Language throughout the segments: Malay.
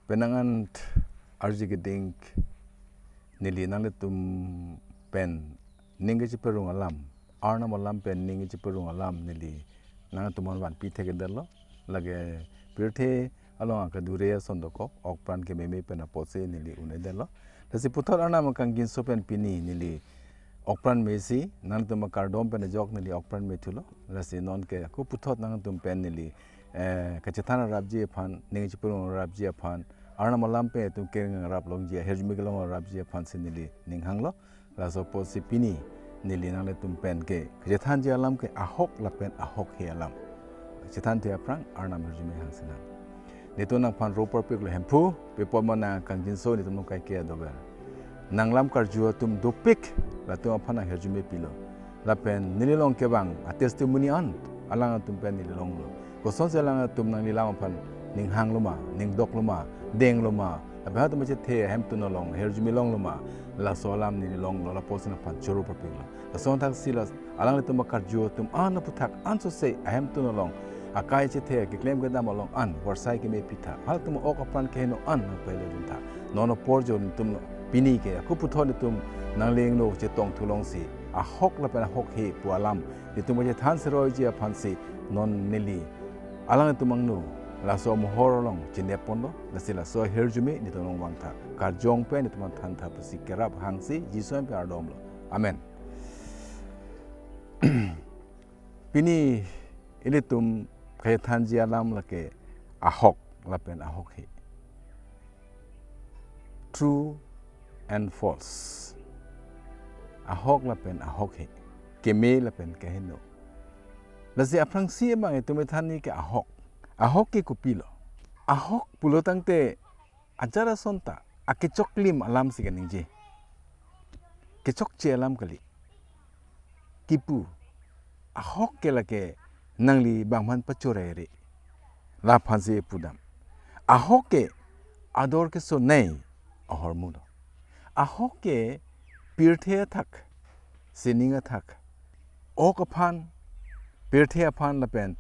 penangan INGDENG nili nang tum pen ningi perung alam Arnam alam pen ningi perung alam nili nang tuman wan pithe ke dalo lage pirthe along ka dure sondoko okpran ke meme pen apose nili une dalo tasi puthor Arnam kang ginso pen pini nili okpran mesi nang tum kardom pen jok nili okpran methulo rasi non ke ku puthot nang tum pen nili kachethana rabji phan ningi perung rabji phan Arnam alam pe tum kering rap longji herjmi kelong rabji phan sinili ninghanglo la so posi pini nili nang le tum pen ke kachethan ji alam ke AHOK LAPEN AHOK-HE alam kachethan te aprang Arnam herjmi hangsina nito nang phan ropor pe lo hempu pe pomana kangjin so ni tum kai ke dober nanglam karju tum dopik la tum phana herjmi pilo LAPEN nili long ke bang a testimony an alang tum pen nili long lo ko son se lang tum nang nilam phan ninghang loma ningdok loma deng loma abha tum che the hem tu no long herjmi long loma la solam ni long lo la posna phan churu papila la son thak silas alang tum karju tum an puthak an so se hem tu no long akai che the ke claim ke dam long an warsai ke me pitha hal tum ok apran ke no an pele dun tha nono porjo tum pini ke ku puthon tum nang leng no che tong thulong si AHOK LAPEN AHOK-HE pualam ni tum che than seroi je phan si non nili alang tum angnu la so mohor long chinepondo la sila so herjumi ni tonong wangtha karjong pe ni tuman than tha pasi kerap hangsi jisoi pe ardom lo amen pini ile tum kay thanji alam la ke AHOK LAPEN AHOK-HE true and false AHOK LAPEN AHOK-HE keme LAPEN kahino la si aprang si bang tum thani ke AHOK-HE kupilo AHOK pulo tangte ajara sonta akechok lim alam si ganingje kechok che alam kali kipu AHOK ke lake nangli bangman pachore re la phanse pudam AHOK ke ador ke so nei ahormuno AHOK ke pirthe thak sininga thak ok aphan pirthe aphan LAPEN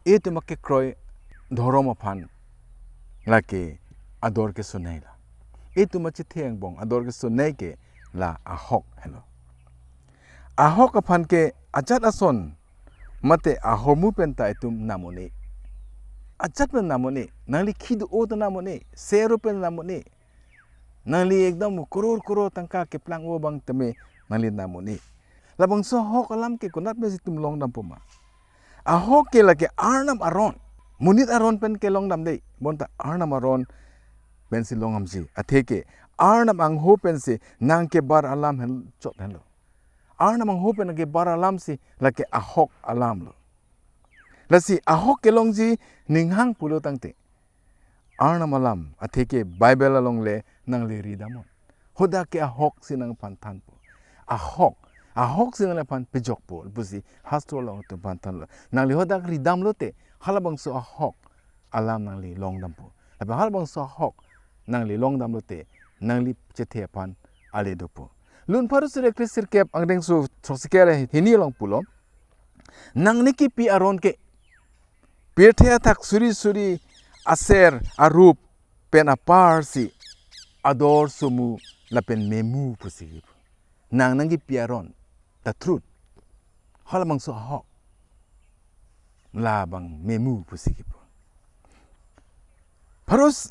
e tumakke kroy dhorom aphan lake ador ke sunai la e tumachi theng bong ador ke sunai ke la AHOK hello AHOK aphan ke ajat ason mate ahormu penta etum namone ajat pen namone nangli khid o ta namone sero pen namone nangli ekdam koror tangka ke plang o bang teme nangli namone labang so AHOK alam ke kunat me tum long dam poma AHOK ke lake Arnam aron munit aron pen ke long dam dei bonta Arnam aron pen si long amji atheke Arnam ang ho pen si nang ke bar alam hen chot hen lo Arnam ang ho pen ke bar alam si lake AHOK alam lo lasi AHOK ke long ji ninghang pulo tangte Arnam alam atheke Bible along le nang le ridamon hoda ke AHOK si nang pan than po AHOK si nang pan pejok po busi hastro long tu pan than lo nang le hoda ridam lo te halabang so AHOK alam nang le long dam po aber halabang so AHOK nang le long dam lo te nang li chethe pan ale do po lun parus re krisir kep angdeng su trosikere hini long pulo nang niki pi aron ke pirthea thak suri aser arup pen apar si ador sumu LAPEN memu pusi nang nangi pi aron the truth halabang so AHOK labang memu pusi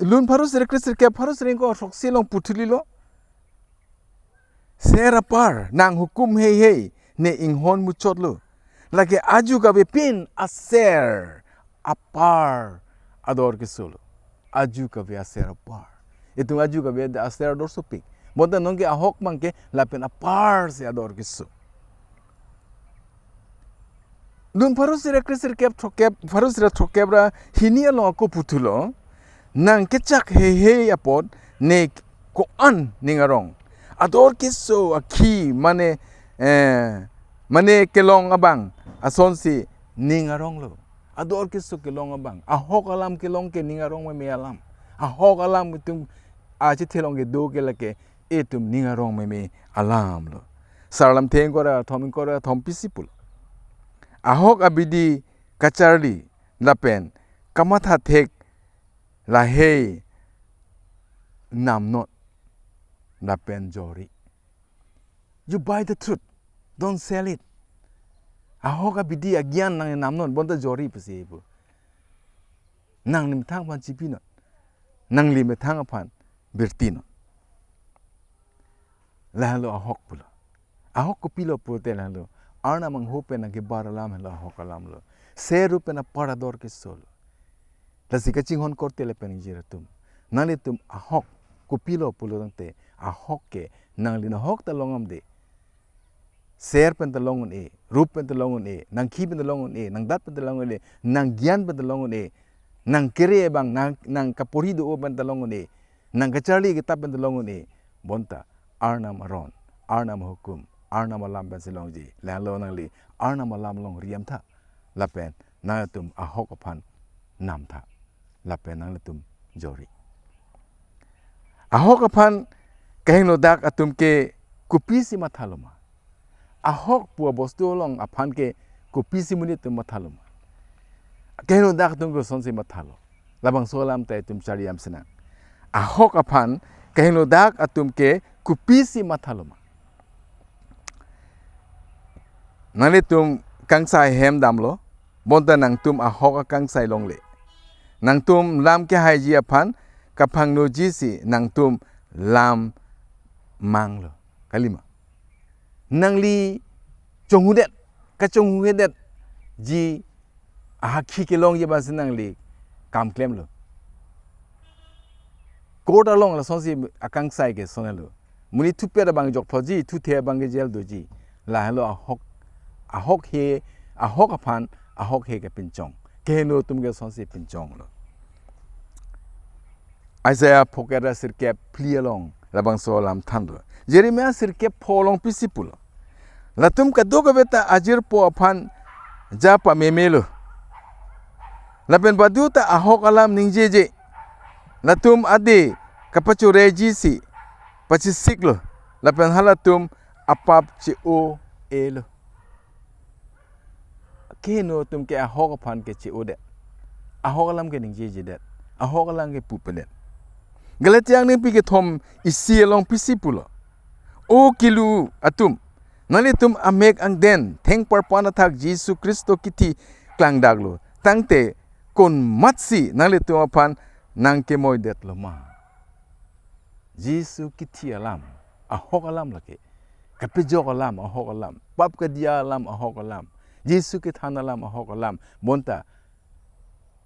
lun parus re krisir kep parus ringko roksi long puthulilo serapar nang hukum hei ne inghon muchotlo lage aju gabe pin aser apar ador ke solo aju gabe aser apar itu aju gabe aser ador supik moda nongke AHOK mangke LAPEN apar se ador ke so lun parus re krisir kep thokep parus re thokebra hini lo ko puthulo nang kechak hei apod ne ko an ningarong ador kiso akhi mane kelong abang asonsi ningarong lo ador kiso kelong abang AHOK alam kelong ke ningarong me alam AHOK alam tum aji thelong ke do ke lake etum ningarong me alam lo sarlam theng kora thom pisipul AHOK abidi kacharli LAPEN kamatha thek la hei nam not lapen jori. You buy the truth, don't sell it. Ahok abidi agyan nang nam not bonta jori pasi ibu. Nang lim thang pan chipi not. Nang lim thang pan berti not. Lalu ahok pula. Ahok kupilo pute lalu. Arnam ang hope na ke baralam hela ahok alam lo. Seru pe na parador ke solo. Lasi kaching hon korte le pen jira tum. Nali tum ahok kupilo pulo tangte ahok ke nang lina hok ta longam de. Ser pen ta longon e, rup pen ta longon e, nang ki pen ta longon e, nang dat pen ta longon e, nang gyan pen ta longon e, nang kere bang nang kaporido o pen ta longon e, nang kacharli ke tap pen ta longon e. Bonta Arnam aron, Arnam hukum, Arnam alam pen silong ji, lalo nang li Arnam alam long riam tha. Lapen nang tum ahok apan nam tha. Lapen nang tum jori. Ahok apan kahing lodak atum ke kupisi mathaloma. Ahok pua bostu long apan ke kupisi munit tum mathaloma. Kahing lodak atum ko sonsi mathalo. Labang solam tay tum chariam senang. Ahok apan kahing lodak atum ke kupisi mathaloma. Nali tum kangsai hem damlo. Bonta nang tum ahok kangsai long le. Nang tum lam ke haji apan kapang no jisi nang tum lam mang lo kalima nang li chonghudet ka chonghudet ji AHOK-HE ke long ye bas nang li kam claim lo kota long la sonsi akang sai ke sonelo muni thupe da bang jok phoji thu the bang ke jel do ji la hello AHOK-HE ahok apan AHOK-HE ke pinchong ke no tum ke sonsi pinchong lo Isaiah pokera sirke plialong labang solam thandro Jeremiah sirke polong pisipulo latum kadoga beta ajir po apan japa memelo lapen baduta ahok alam ningjeje latum ade kapachu regisi pachisiklo lapen halatum apap che o elo keno tum ke ahok apan ke che o de ahok alam ke ningjeje de ahok alam ke pupelet Galatiang ni pi ke thom isi long pisipulo o kilu atum nali tum amek ang den theng parpana thak Jesu Kristo kiti klang daglo tangte kon matsi nali tum apan nang ke moy det lo ma Jesu kiti alam ahok alam lake kapijok alam ahok alam pap ka dia alam ahok alam Jesu ke than alam ahok alam bonta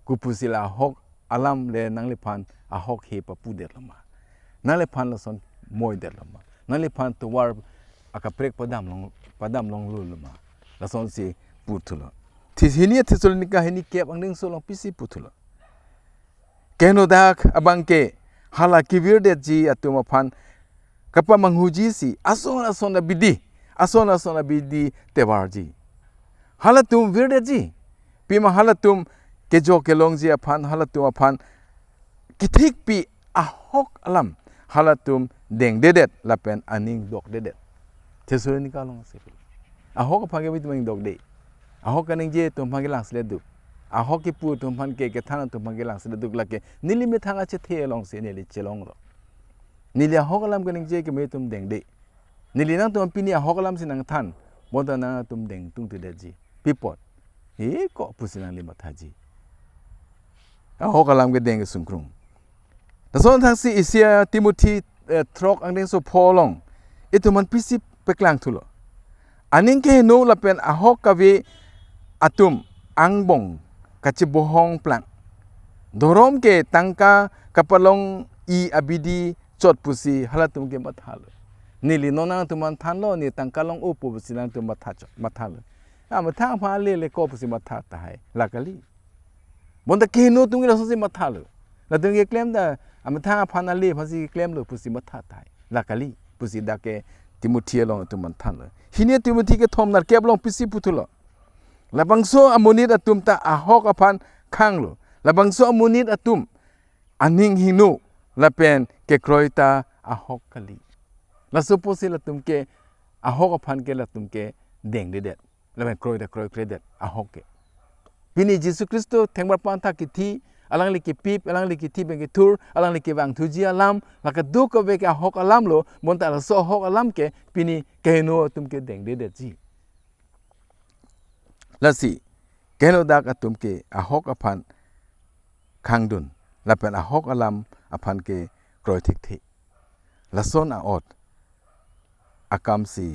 kupusila ahok alam le nang le pan AHOK-HE papu der lama nale pan la son moy der lama nale pan to war akaprek padam long lu lama la son si putulo tisini Thessalonica hini kep angning so long pisi putulo keno dak abangke hala kivir det ji atuma pan kapa manghuji si asona bidi tebar ji hala tum vir det ji pima hala tum kejo kelong ji apan hala tum apan kitik pi ahok alam halatum deng dedet lapen aning dok dedet Thessalonica long sepil ahok phage bit mang dok de ahok kaning je tum phage lang sledu ahok ki pu tum phan ke thana tum phage lang sledu lake nili me thanga che the long se nili chelong ro nili ahok alam kaning je ke me tum deng de nili nang tum pini ahok alam sinang than bonda na tum deng tung te de ji pipot e ko pusinang lima thaji ahok alam ke deng sungkrung Dason thangsi isia Timothy trok angdeng so polong itu man pisi peklang thulo aning ke no lapen ahok kave atum angbong kachibohong plang dorom ke tangka kapalong I abidi chot pusi halatum ke mathalo nili nonang tuman thanlo ni tangkalong upu pusi nang tum mathalo amathang pha le ko pusi matha tai lakali bonda ke no tung la so si mathalo la tung ke claim da amathang phana le phasi claim lo pusi matha tai lakali pusi da ke Timothy long tu man than lo hine Timothy ke thom nar kep long pisi putulo labangso amonit atum ta ahok aphan khang lo labangso amonit atum aning hinu lapen ke kroita ahok kali la suppose la tum ke ahok aphan ke la tum ke deng de det lapen kroita kroy kredet ahok ke Bini Jesu Kristo thengbar pan tha ki thi alang li ki pip alang li ki tip ke tur alang li ki wang tuji alam laka du ko ve ke ahok alam lo monta la so ahok alam ke pini keno tum ke deng de ji lasi keno dak atum ke ahok apan khangdun lapen ahok alam apan ke kroi thik thi lason a ot akam si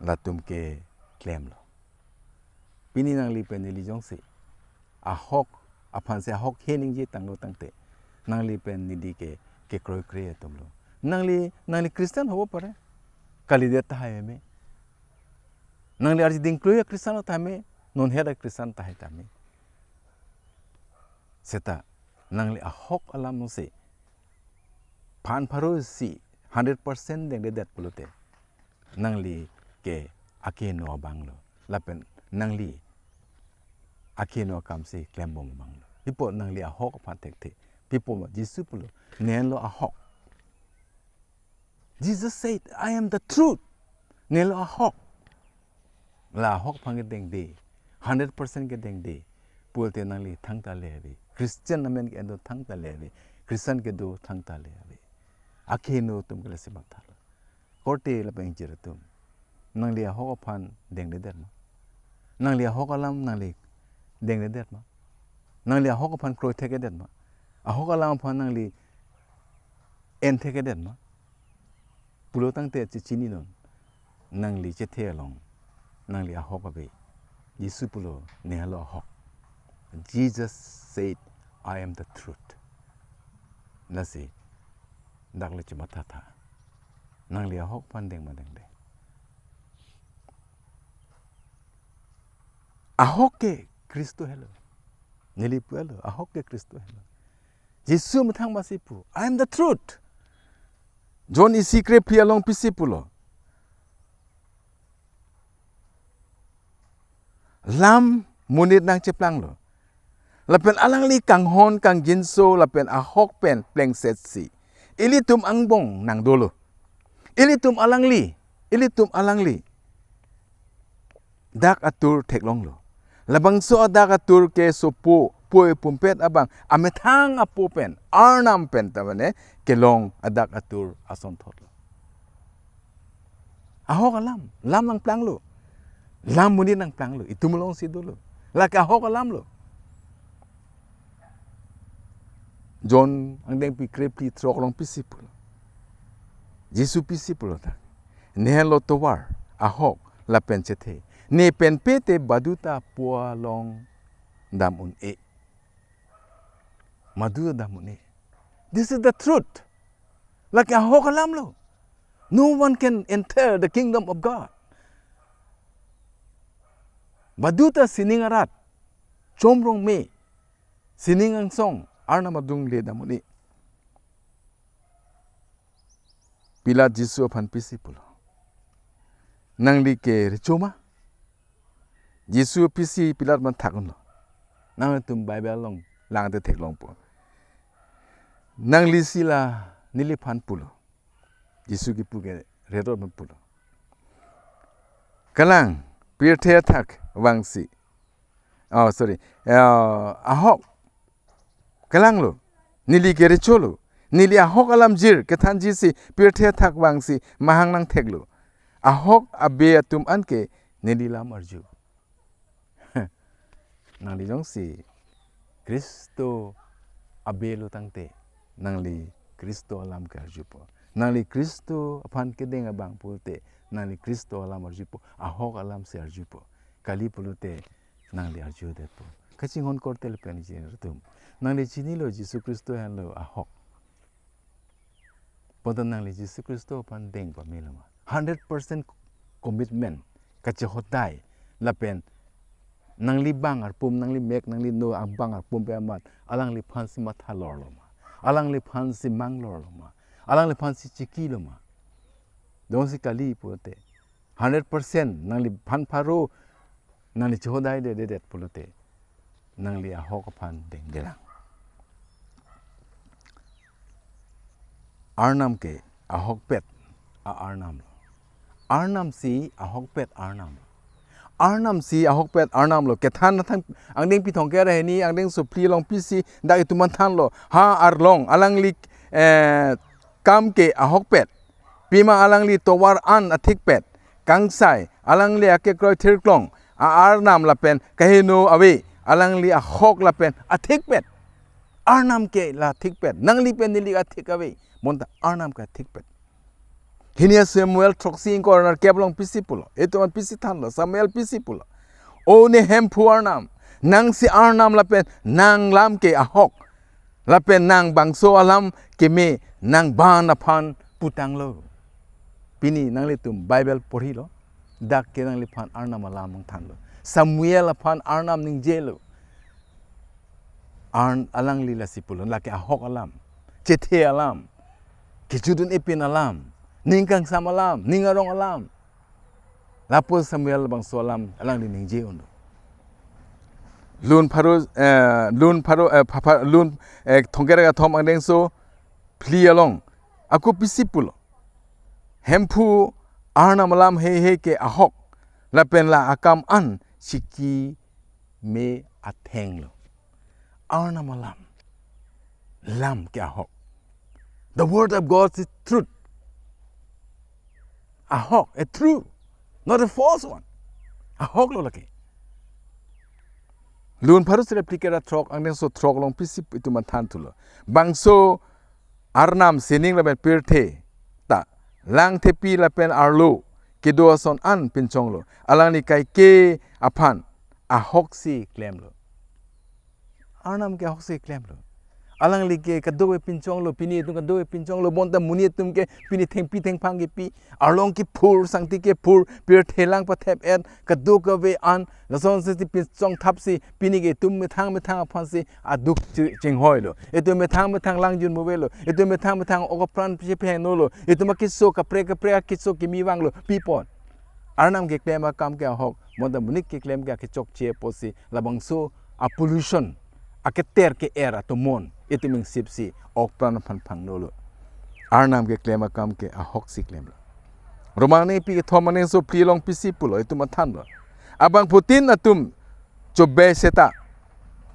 latum ke klem lo pini nang li pen li jong si ahok apan se ahok hening ji tang lo tang te nang li pen ni di ke kroi kre tum lo nang li Christian ho pare kali de ta hai me nang li arji ding kroi Christian ta me non hera Christian ta hai ta me seta nang li ahok alam no se pan pharo si 100% deng de dat pulote nang li ke ake no bang lo lapen nang li ake no kam se klem bong bang lo pipo nang li ahok pan tek te pipo ma jisu pulo nen lo ahok Jesus said I am the truth nen lo ahok la ahok phang deng de 100% ke deng de pulte nang li thang ta le bi Christian namen ke do thang ta le bi Christian ke do thang ta le bi ake no tum ke se bak thal korte la peng chir tum nang li ahok phan deng de det ma nang li ahok alam nang li deng de det ma nang li ahok phan kroi the ke det ma ahok alam phan nang li en the ke det ma pulo tang te chi chini non nang li che the long nang li ahok be Yesu pulo ne lo ahok Jesus said I am the truth nasi dak le chima tha tha nang li ahok phan deng ma deng de ahok ke Kristo hello nili pu hello ahok ke Kristo hello Yesu muthang masipu I am the truth John is secret pia long pisipulo lam munit nang cheplang lo lapen alang li kang hon kang jinso lapen ahok pen pleng set si ili tum angbong nang dolo ili tum alang li dak atur theklong lo labang so dak atur ke so poe pumpet abang amethang apo pen arnam pen tamane kelong adak atur ason thot lo ahok alam lam nang plang lo lam muni nang plang lo itumulong si dolo lak ahok alam lo John ang deng pi krepli trok long pisipulo Jesu pisipulo ta nehlo towar ahok la pen chethe ne pen pete baduta pua long damun e madu damun e this is the truth like ahok alam lo no one can enter the kingdom of God baduta siningarat chomrong me siningang song Arnam adung le damuni Pilat Jisu phan pisipulo nang li ke richoma Jisu pisi Pilat man thakun lo nang tum Bible long lang te thek long po nang li sila nili phan pulo Jisu ki pu ke redor man pulo kalang pir the thak wangsi oh sorry ahok kalang lo nili gere cholo nili ahok alam jir kethan jisi pirthe thak wangsi mahang nang theklo ahok abe atum anke nili lam arju nang li jong si Kristo abe lo tangte nang li Kristo alam ka arju po nang li Kristo aphan ke deng abang pulte nang li Kristo alam arju po ahok alam se arju po kali pulte nang li arju de po kaching hon korte le pen jin tum nang li chini lo Jesu Kristo han lo ahok podan nang li Jesu Kristo pan deng pa mi lama 100% commitment kache hotai la pen nang li bang ar pum nang li mek nang li no ang bang ar pum pe amat alang li phan si matha lor lo ma alang li phan si mang lor lo ma alang li phan si chiki lo ma dong si kali pote 100% nang li phan pharo nang li chodai de det pote nang li ahok phan deng delang Arnam ke ahok pet a Arnam Arnam si ahok pet Arnam Arnam si ahok pet Arnam lo ke than na thang angding pi thong ke re ni angding so pli long pi si da itu man than lo ha arlong alang lik kam ke ahok pet pima alang li towar an athik pet kangsai alang li ake kroi thir klong Arnam la pen kahino awe alang li ahok la pen athik pet Arnam ke la thik pet nang li pen ni li athik awe monta Arnam ka thik pet Hinia Samuel troxing corner keblong pisipulo. Itu man pisitan lo Samuel pisipulo. O ne hempu Arnam. Nang si Arnam lapen nang lam ke ahok. Lapen nang bangso alam ke me nang ban apan putang lo. Pini nang litum Bible pori lo. Dak ke nang lipan Arnam alam mong tan lo. Samuel apan Arnam ning jelo. Alang lila sipulo. Laki ahok alam. Cethe alam. Kejudun ipin alam. Ningkang sama alam, ningarong alam. Lapos Samuel bang so alam, alang di ning je undo. Lun thongkera ka thom angdeng so pli along. Aku pisipulo. Hempu Arnam alam he ke ahok. Lapen la akam an siki me atheng lo. Arnam alam. Lam ke ahok. The word of God is truth. Ahok, a true, not a false one. Ahok lo laki. Lun parus replikera trok angdeng so trok long pisip itu mantan tulo. Bangso Arnam sining laben pirte ta lang tepi lapen arlo kedoa son an pincong lo. Alang ni kai ke apan ahok si claim lo. Arnam ke ahok si claim lo. Alang like kadoe pincong lo pini itu kadoe pincong lo bonta muni tum ke pini theng pi theng phang ke pi arlong ki phur sangti ke phur pir thelang pa thep en kado ka ve an lason se pincong thap si pini ke tum me thang aphan si aduk ching hoi lo etu me thang lang jun mo ve lo etu me thang ok pran pi phe no lo etu ma kisso ka pre kisso ki mi wang lo pi pon Arnam ke claim kam ke ahok bonta muni ke claim ke chok che posi labang so a pollution aketer ke era to mon itu ming sipsi okpan phan nolo Arnam ke claim kam ke ahok si claim lo romane pi thomane so prilong pisipulo itu mathan lo abang putin atum chobe seta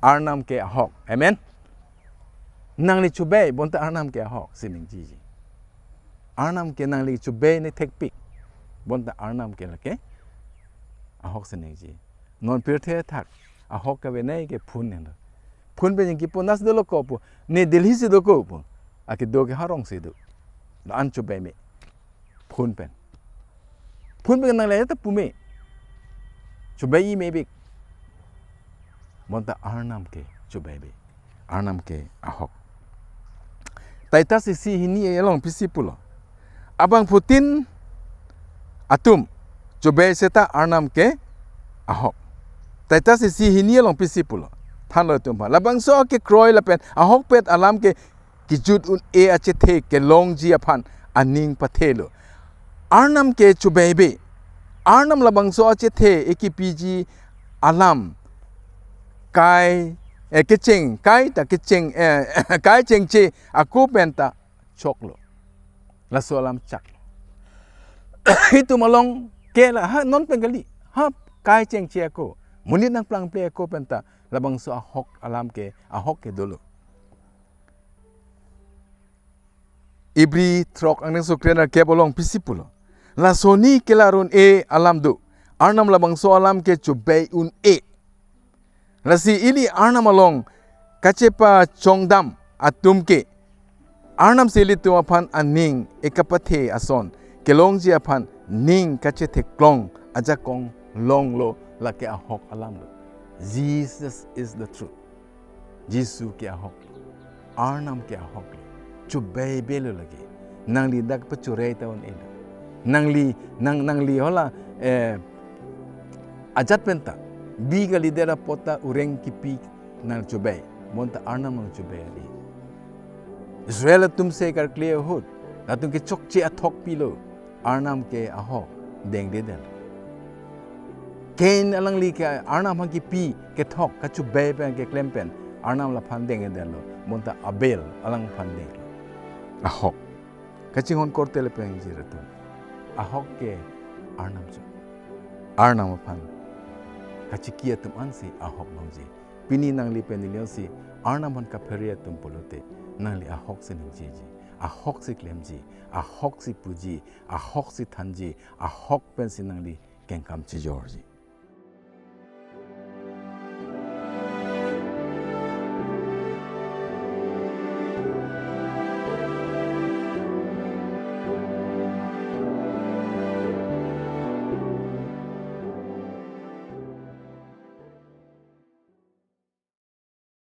Arnam ke ahok amen nang li chobe bonta Arnam ke ahok sining ji Arnam ke nang li chobe ne thekpik bonta Arnam ke lake ahok sining ji non pirthe thak ahok ka ve nei ke phun ne phun pe jing ponas do loko po ne delhi se do ko po ake do ke harong se do la an chu be me phun pen nang le ta pu me chu be yi me bik monta Arnam ke chu be Arnam ke ahok taita si hini elong pisipulo abang putin atum chu be seta Arnam ke ahok taita si hini elong pisipulo than lo tum labang so ke kroi lapen ahok pet alam ke kijut un achethe ke long ji aphan aning pathelo Arnam ke chubebe Arnam labang so achethe ekipiji alam kai kecheng kai ta kecheng kai chengche aku penta choklo la so alam chak itu malong ke la ha non pengali ha kai chengche aku munit nang plang ple aku penta labang so ahok alam ke ahok ke dolo ibri trok angeng so krena ke bolong pisipulo la soni ke larun alam do Arnam labang so alam ke chubei un la si ili Arnam along kachepa chongdam atum ke Arnam sili tu aphan aning ekapathe ason kelong ji aphan ning kachethe klong ajakong long lo la ke ahok alam lo Jesus is the truth. Jisu ke ahok. Arnam ke ahok. Chubay belo lagi. Nang li dak pachure taon elo. Nang li hola ajat penta. Biga lidera pota ureng kipi nang chubay. Monta Arnam nang chubay ali. Israel tumse kar clear hood. Latung ke chokche athok pilo. Arnam ke ahok deng de den. Kain alang li ke Arnam hang ki pi ke thok ka chu be pen ke klempen Arnam la phan deng den lo monta Abel alang phan deng ahok ka chingon korte le pen ji ratu ahok ke Arnam chu Arnam phan kachikia tum ansi ahok nongji pini nangli penilio si Arnam han kaperia tum polote nangli ahok se ningji ji ahok si klemji ahok si puji ahok si thanji ahok pen si nangli kengkam chi jorji